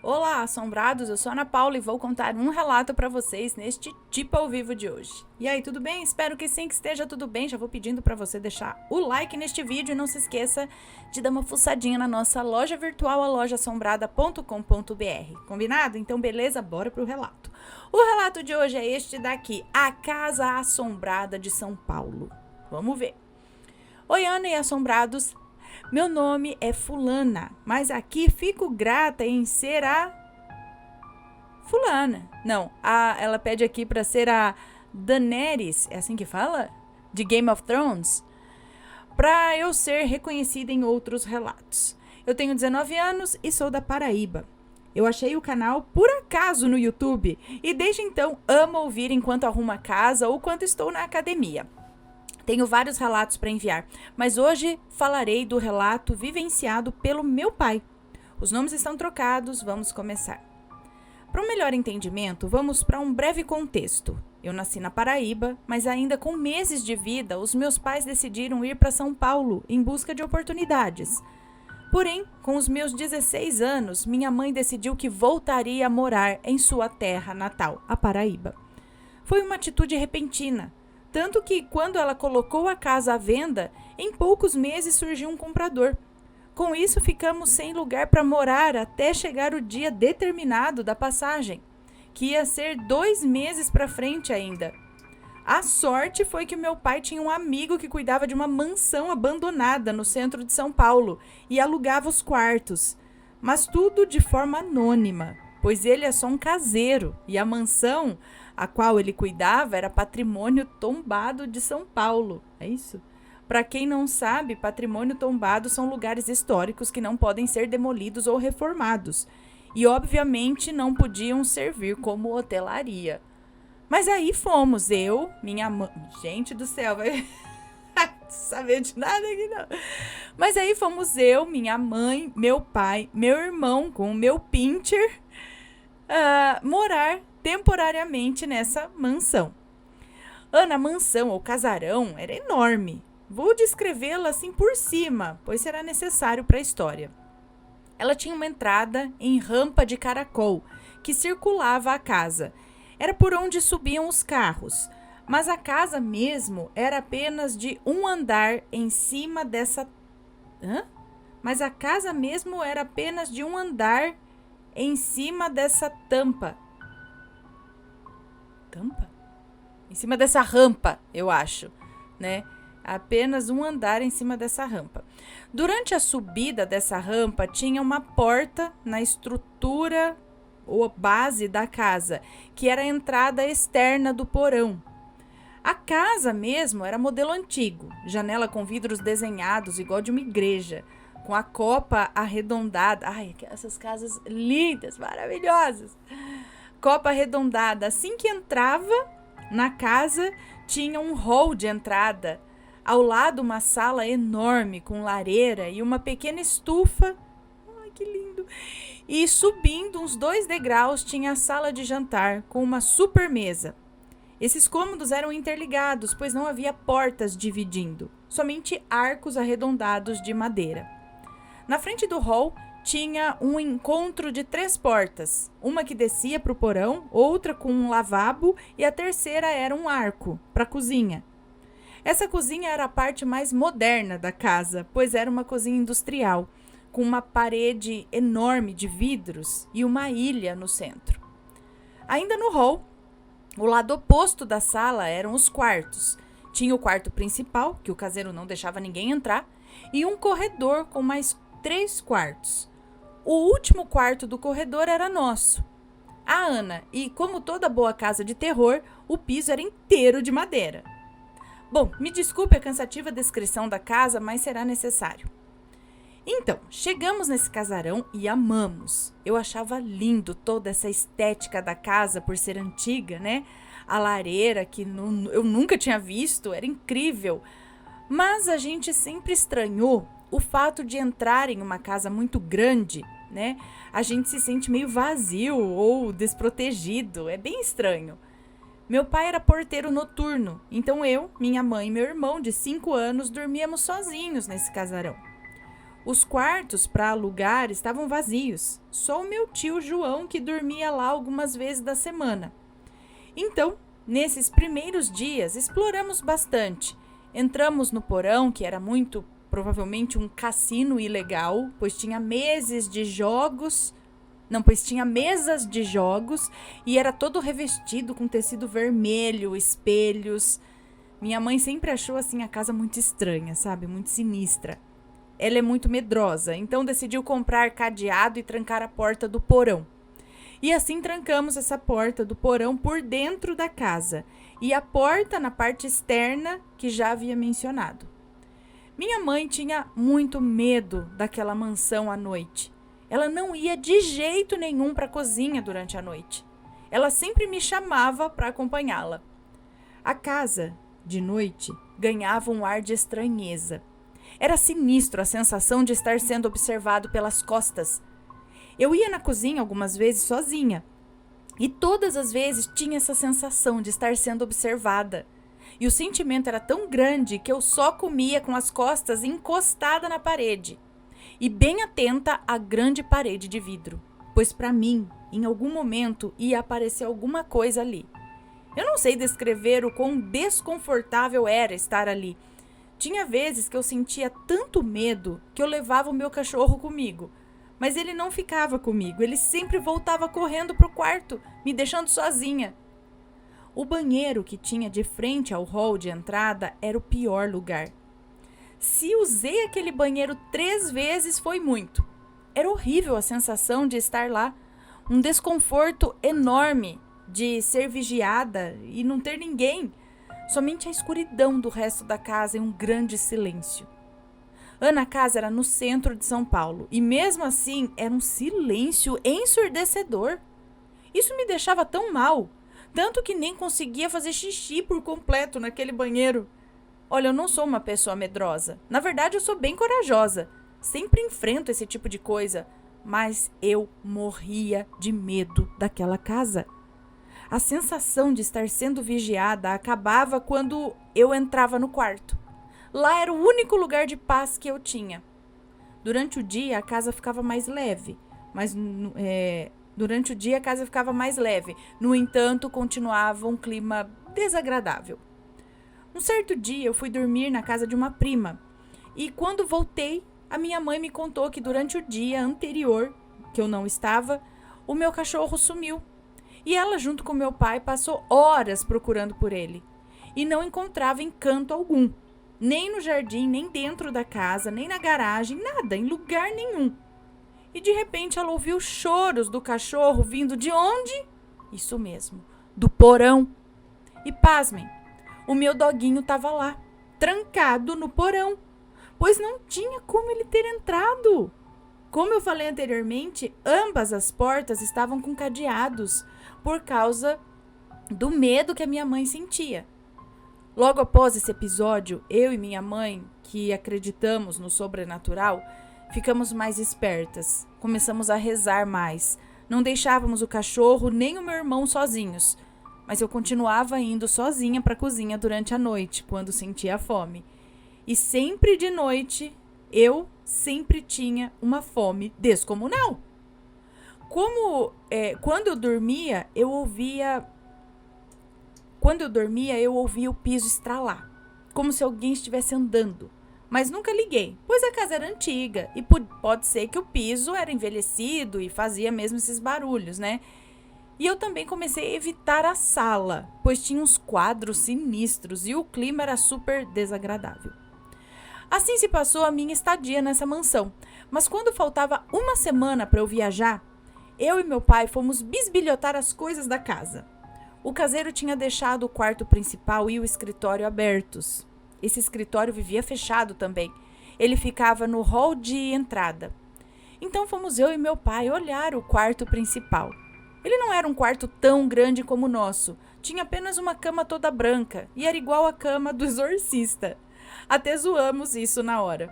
Olá, assombrados, eu sou a Ana Paula e vou contar um relato para vocês neste Tipo ao Vivo de hoje. E aí, tudo bem? Espero que sim, que esteja tudo bem. Já vou pedindo para você deixar o like neste vídeo e não se esqueça de dar uma fuçadinha na nossa loja virtual, a lojassombrada.com.br. Combinado? Então, beleza? Bora pro relato. O relato de hoje é este daqui, A Casa Assombrada de São Paulo. Vamos ver. Oi, Ana e assombrados. Meu nome é fulana, mas aqui fico grata em ser a fulana. Não, ela pede aqui para ser a Daenerys, é assim que fala? De Game of Thrones? Para eu ser reconhecida em outros relatos. Eu tenho 19 anos e sou da Paraíba. Eu achei o canal por acaso no YouTube e desde então amo ouvir enquanto arrumo a casa ou quando estou na academia. Tenho vários relatos para enviar, mas hoje falarei do relato vivenciado pelo meu pai. Os nomes estão trocados, vamos começar. Para um melhor entendimento, vamos para um breve contexto. Eu nasci na Paraíba, mas ainda com meses de vida, os meus pais decidiram ir para São Paulo em busca de oportunidades. Porém, com os meus 16 anos, minha mãe decidiu que voltaria a morar em sua terra natal, a Paraíba. Foi uma atitude repentina. Tanto que, quando ela colocou a casa à venda, em poucos meses surgiu um comprador. Com isso, ficamos sem lugar para morar até chegar o dia determinado da passagem, que ia ser 2 meses para frente ainda. A sorte foi que o meu pai tinha um amigo que cuidava de uma mansão abandonada no centro de São Paulo e alugava os quartos, mas tudo de forma anônima, pois ele é só um caseiro e a mansão a qual ele cuidava era patrimônio tombado de São Paulo. É isso? Para quem não sabe, patrimônio tombado são lugares históricos que não podem ser demolidos ou reformados. E, obviamente, não podiam servir como hotelaria. Mas aí fomos, eu, minha mãe... Gente do céu, vai saber de nada aqui não. Mas aí fomos eu, minha mãe, meu pai, meu irmão com o meu pincher morar temporariamente nessa mansão. Ana, a mansão ou casarão era enorme. Vou descrevê-la assim por cima, pois será necessário para a história. Ela tinha uma entrada em rampa de caracol que circulava a casa. Era por onde subiam os carros, mas a casa mesmo era apenas de um andar em cima dessa... Mas a casa mesmo era apenas de um andar em cima dessa tampa. Tampa? Em cima dessa rampa, eu acho, né? Apenas um andar em cima dessa rampa. Durante a subida dessa rampa, tinha uma porta na estrutura ou base da casa, que era a entrada externa do porão. A casa mesmo era modelo antigo, janela com vidros desenhados, igual de uma igreja, com a copa arredondada. Ai, essas casas lindas, maravilhosas. Copa arredondada. Assim que entrava na casa, tinha um hall de entrada. Ao lado, uma sala enorme com lareira e uma pequena estufa. Ai, que lindo! E subindo uns 2 degraus, tinha a sala de jantar com uma super mesa. Esses cômodos eram interligados, pois não havia portas dividindo, somente arcos arredondados de madeira. Na frente do hall, tinha um encontro de 3 portas, uma que descia para o porão, outra com um lavabo e a terceira era um arco para a cozinha. Essa cozinha era a parte mais moderna da casa, pois era uma cozinha industrial, com uma parede enorme de vidros e uma ilha no centro. Ainda no hall, o lado oposto da sala eram os quartos. Tinha o quarto principal, que o caseiro não deixava ninguém entrar, e um corredor com mais 3 quartos. O último quarto do corredor era nosso. A Ana, e como toda boa casa de terror, o piso era inteiro de madeira. Bom, me desculpe a cansativa descrição da casa, mas será necessário. Então, chegamos nesse casarão e amamos. Eu achava lindo toda essa estética da casa por ser antiga, né? A lareira que eu nunca tinha visto, era incrível. Mas a gente sempre estranhou o fato de entrar em uma casa muito grande, né? A gente se sente meio vazio ou desprotegido, é bem estranho. Meu pai era porteiro noturno, então eu, minha mãe e meu irmão de 5 anos dormíamos sozinhos nesse casarão. Os quartos para alugar estavam vazios, só o meu tio João que dormia lá algumas vezes da semana. Então, nesses primeiros dias, exploramos bastante. Entramos no porão, que era muito provavelmente um cassino ilegal, pois tinha mesas de jogos e era todo revestido com tecido vermelho, espelhos. Minha mãe sempre achou assim a casa muito estranha, sabe? Muito sinistra. Ela é muito medrosa, então decidiu comprar cadeado e trancar a porta do porão. E assim trancamos essa porta do porão por dentro da casa e a porta na parte externa que já havia mencionado. Minha mãe tinha muito medo daquela mansão à noite. Ela não ia de jeito nenhum para a cozinha durante a noite. Ela sempre me chamava para acompanhá-la. A casa, de noite, ganhava um ar de estranheza. Era sinistro a sensação de estar sendo observado pelas costas. Eu ia na cozinha algumas vezes sozinha e todas as vezes tinha essa sensação de estar sendo observada. E o sentimento era tão grande que eu só comia com as costas encostada na parede e bem atenta à grande parede de vidro, pois para mim, em algum momento, ia aparecer alguma coisa ali. Eu não sei descrever o quão desconfortável era estar ali. Tinha vezes que eu sentia tanto medo que eu levava o meu cachorro comigo. Mas ele não ficava comigo, ele sempre voltava correndo para o quarto, me deixando sozinha. O banheiro que tinha de frente ao hall de entrada era o pior lugar. Se usei aquele banheiro 3 vezes foi muito. Era horrível a sensação de estar lá, um desconforto enorme de ser vigiada e não ter ninguém. Somente a escuridão do resto da casa e um grande silêncio. A casa era no centro de São Paulo e mesmo assim era um silêncio ensurdecedor. Isso me deixava tão mal, tanto que nem conseguia fazer xixi por completo naquele banheiro. Olha, eu não sou uma pessoa medrosa. Na verdade, eu sou bem corajosa. Sempre enfrento esse tipo de coisa, mas eu morria de medo daquela casa. A sensação de estar sendo vigiada acabava quando eu entrava no quarto. Lá era o único lugar de paz que eu tinha. Durante o dia a casa ficava mais leve, No entanto, continuava um clima desagradável. Um certo dia eu fui dormir na casa de uma prima e quando voltei, a minha mãe me contou que durante o dia anterior, que eu não estava, o meu cachorro sumiu. E ela, junto com meu pai, passou horas procurando por ele. E não encontrava em canto algum. Nem no jardim, nem dentro da casa, nem na garagem, nada, em lugar nenhum. E de repente ela ouviu choros do cachorro vindo de onde? Isso mesmo, do porão. E pasmem, o meu doguinho estava lá, trancado no porão, pois não tinha como ele ter entrado. Como eu falei anteriormente, ambas as portas estavam com cadeados, por causa do medo que a minha mãe sentia. Logo após esse episódio, eu e minha mãe, que acreditamos no sobrenatural, ficamos mais espertas. Começamos a rezar mais. Não deixávamos o cachorro nem o meu irmão sozinhos. Mas eu continuava indo sozinha para a cozinha durante a noite, quando sentia fome. E sempre de noite, eu sempre tinha uma fome descomunal. Quando eu dormia, eu ouvia o piso estralar, como se alguém estivesse andando. Mas nunca liguei, pois a casa era antiga e pode ser que o piso era envelhecido e fazia mesmo esses barulhos, né? E eu também comecei a evitar a sala, pois tinha uns quadros sinistros e o clima era super desagradável. Assim se passou a minha estadia nessa mansão, mas quando faltava uma semana para eu viajar, eu e meu pai fomos bisbilhotar as coisas da casa. O caseiro tinha deixado o quarto principal e o escritório abertos. Esse escritório vivia fechado também. Ele ficava no hall de entrada. Então fomos eu e meu pai olhar o quarto principal. Ele não era um quarto tão grande como o nosso. Tinha apenas uma cama toda branca e era igual à cama do exorcista. Até zoamos isso na hora.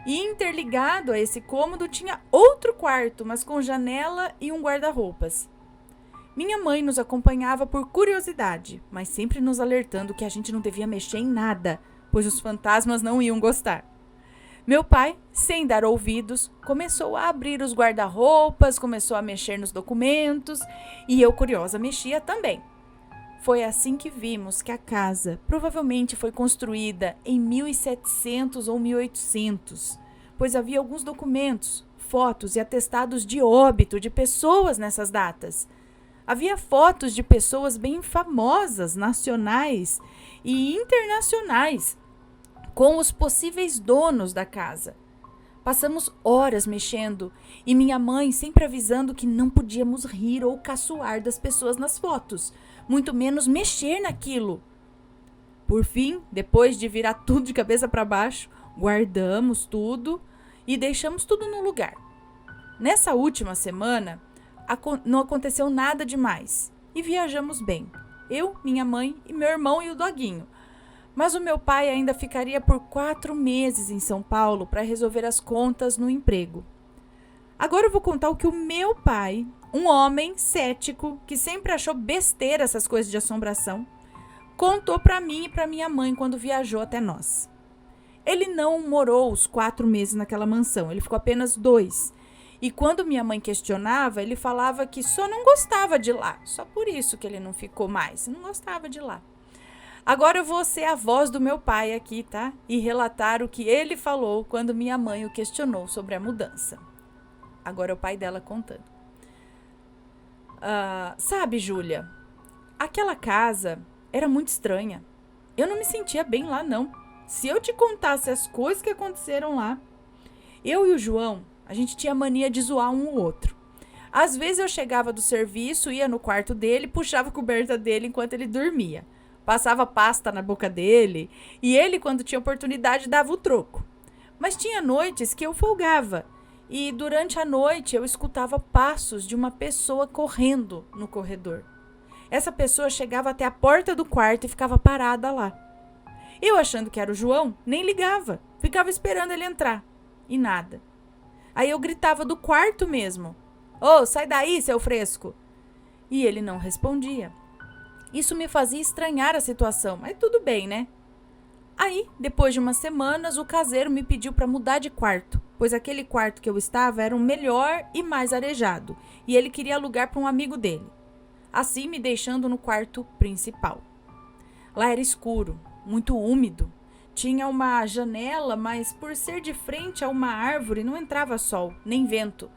E interligado a esse cômodo tinha outro quarto, mas com janela e um guarda-roupas. Minha mãe nos acompanhava por curiosidade, mas sempre nos alertando que a gente não devia mexer em nada, pois os fantasmas não iam gostar. Meu pai, sem dar ouvidos, começou a abrir os guarda-roupas, começou a mexer nos documentos e eu, curiosa, mexia também. Foi assim que vimos que a casa provavelmente foi construída em 1700 ou 1800, pois havia alguns documentos, fotos e atestados de óbito de pessoas nessas datas. Havia fotos de pessoas bem famosas, nacionais e internacionais, com os possíveis donos da casa. Passamos horas mexendo e minha mãe sempre avisando que não podíamos rir ou caçoar das pessoas nas fotos, muito menos mexer naquilo. Por fim, depois de virar tudo de cabeça para baixo, guardamos tudo e deixamos tudo no lugar. Nessa última semana, não aconteceu nada demais e viajamos bem. Eu, minha mãe e meu irmão e o doguinho. Mas o meu pai ainda ficaria por 4 meses em São Paulo para resolver as contas no emprego. Agora eu vou contar o que o meu pai, um homem cético, que sempre achou besteira essas coisas de assombração, contou para mim e para minha mãe quando viajou até nós. Ele não morou os 4 meses naquela mansão, ele ficou apenas 2. E quando minha mãe questionava, ele falava que só não gostava de lá. Só por isso que ele não ficou mais, não gostava de lá. Agora eu vou ser a voz do meu pai aqui, tá? E relatar o que ele falou quando minha mãe o questionou sobre a mudança. Agora é o pai dela contando. Sabe, Júlia, aquela casa era muito estranha. Eu não me sentia bem lá, não. Se eu te contasse as coisas que aconteceram lá. Eu e o João, a gente tinha mania de zoar um ou outro. Às vezes eu chegava do serviço, ia no quarto dele, puxava a coberta dele enquanto ele dormia. Passava pasta na boca dele e ele, quando tinha oportunidade, dava o troco. Mas tinha noites que eu folgava e durante a noite eu escutava passos de uma pessoa correndo no corredor. Essa pessoa chegava até a porta do quarto e ficava parada lá. Eu, achando que era o João, nem ligava, ficava esperando ele entrar e nada. Aí eu gritava do quarto mesmo: "Ô, sai daí, seu fresco!" E ele não respondia. Isso me fazia estranhar a situação, mas tudo bem, né? Aí, depois de umas semanas, o caseiro me pediu para mudar de quarto, pois aquele quarto que eu estava era o melhor e mais arejado, e ele queria alugar para um amigo dele. Assim, me deixando no quarto principal. Lá era escuro, muito úmido. Tinha uma janela, mas por ser de frente a uma árvore, não entrava sol, nem vento.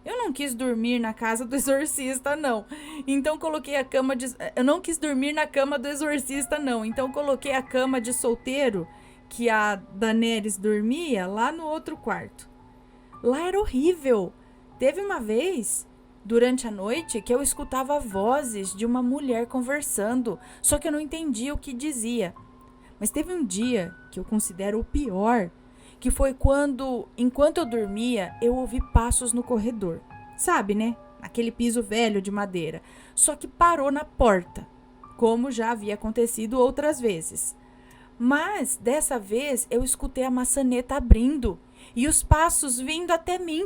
Eu não quis dormir na casa do exorcista, não. Então coloquei a cama de... Eu não quis dormir na cama do exorcista, não. Então coloquei a cama de solteiro, que a Daenerys dormia, lá no outro quarto. Lá era horrível. Teve uma vez, durante a noite, que eu escutava vozes de uma mulher conversando, só que eu não entendia o que dizia. Mas teve um dia que eu considero o pior, que foi quando, enquanto eu dormia, eu ouvi passos no corredor. Sabe, né? Aquele piso velho de madeira. Só que parou na porta, como já havia acontecido outras vezes. Mas, dessa vez, eu escutei a maçaneta abrindo e os passos vindo até mim.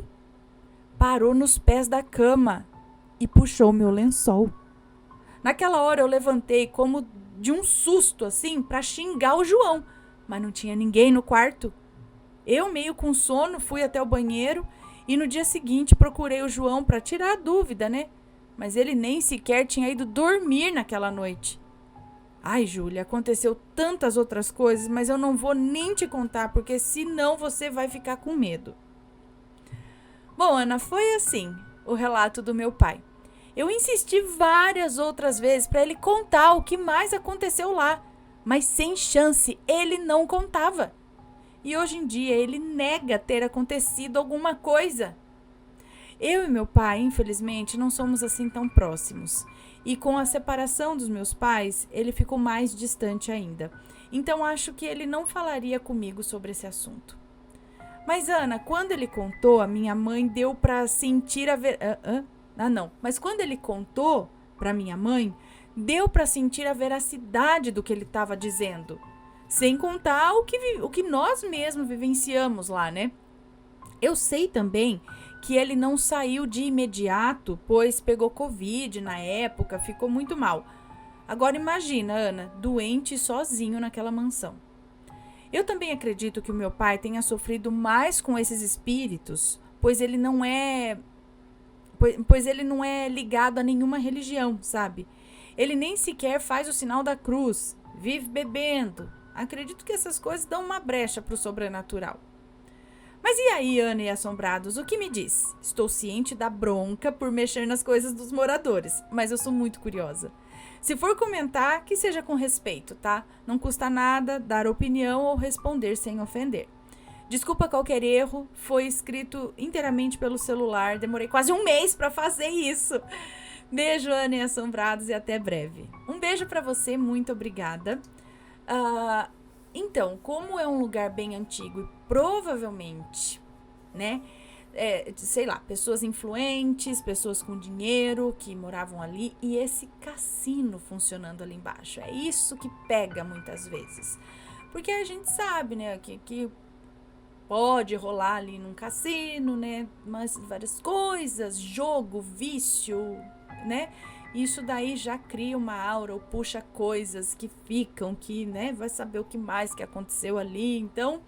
Parou nos pés da cama e puxou meu lençol. Naquela hora eu levantei como de um susto, assim, para xingar o João, mas não tinha ninguém no quarto. Eu, meio com sono, fui até o banheiro e no dia seguinte procurei o João para tirar a dúvida, né? Mas ele nem sequer tinha ido dormir naquela noite. Ai, Júlia, aconteceu tantas outras coisas, mas eu não vou nem te contar, porque senão você vai ficar com medo. Bom, Ana, foi assim o relato do meu pai. Eu insisti várias outras vezes para ele contar o que mais aconteceu lá, mas sem chance, ele não contava. E hoje em dia ele nega ter acontecido alguma coisa. Eu e meu pai, infelizmente, não somos assim tão próximos. E com a separação dos meus pais, ele ficou mais distante ainda. Então acho que ele não falaria comigo sobre esse assunto. Mas, Ana, quando ele contou, a minha mãe deu para sentir a Mas quando ele contou para minha mãe, deu para sentir a veracidade do que ele estava dizendo. Sem contar o que nós mesmos vivenciamos lá, né? Eu sei também que ele não saiu de imediato, pois pegou Covid na época, ficou muito mal. Agora imagina, Ana, doente sozinho naquela mansão. Eu também acredito que o meu pai tenha sofrido mais com esses espíritos, pois ele não é ligado a nenhuma religião, sabe? Ele nem sequer faz o sinal da cruz, vive bebendo. Acredito que essas coisas dão uma brecha para o sobrenatural. Mas e aí, Ana e Assombrados, o que me diz? Estou ciente da bronca por mexer nas coisas dos moradores, mas eu sou muito curiosa. Se for comentar, que seja com respeito, tá? Não custa nada dar opinião ou responder sem ofender. Desculpa qualquer erro, foi escrito inteiramente pelo celular, demorei quase um mês para fazer isso. Beijo, Ana e Assombrados, e até breve. Um beijo para você, muito obrigada. Então, como é um lugar bem antigo e provavelmente, né, sei lá, pessoas influentes, pessoas com dinheiro que moravam ali e esse cassino funcionando ali embaixo. É isso que pega muitas vezes. Porque a gente sabe, né, que pode rolar ali num cassino, né, mas várias coisas, jogo, vício, né, isso daí já cria uma aura ou puxa coisas que ficam, que, né, vai saber o que mais que aconteceu ali. Então,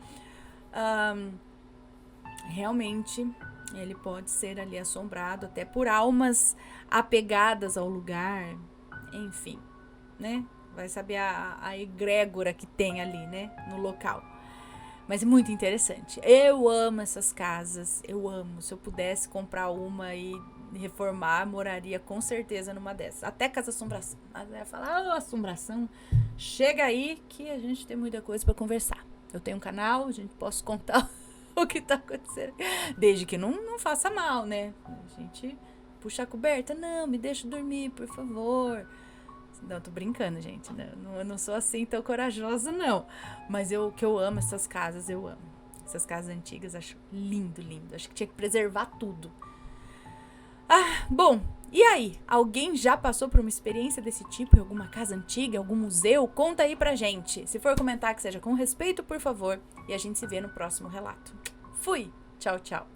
realmente, ele pode ser ali assombrado até por almas apegadas ao lugar, enfim, né, vai saber a egrégora que tem ali, né, no local. Mas é muito interessante. Eu amo essas casas, eu amo. Se eu pudesse comprar uma e reformar, moraria com certeza numa dessas. Até casa assombração. Mas eu ia falar, assombração, chega aí que a gente tem muita coisa para conversar. Eu tenho um canal, a gente posso contar o que tá acontecendo. Desde que não faça mal, né? A gente puxa a coberta. Não, me deixa dormir, por favor. Não, tô brincando, gente. Eu não sou assim tão corajosa, não. Mas que eu amo essas casas, eu amo. Essas casas antigas, acho lindo, lindo. Acho que tinha que preservar tudo. Bom, e aí? Alguém já passou por uma experiência desse tipo em alguma casa antiga, algum museu? Conta aí pra gente. Se for comentar, que seja com respeito, por favor. E a gente se vê no próximo relato. Fui! Tchau, tchau.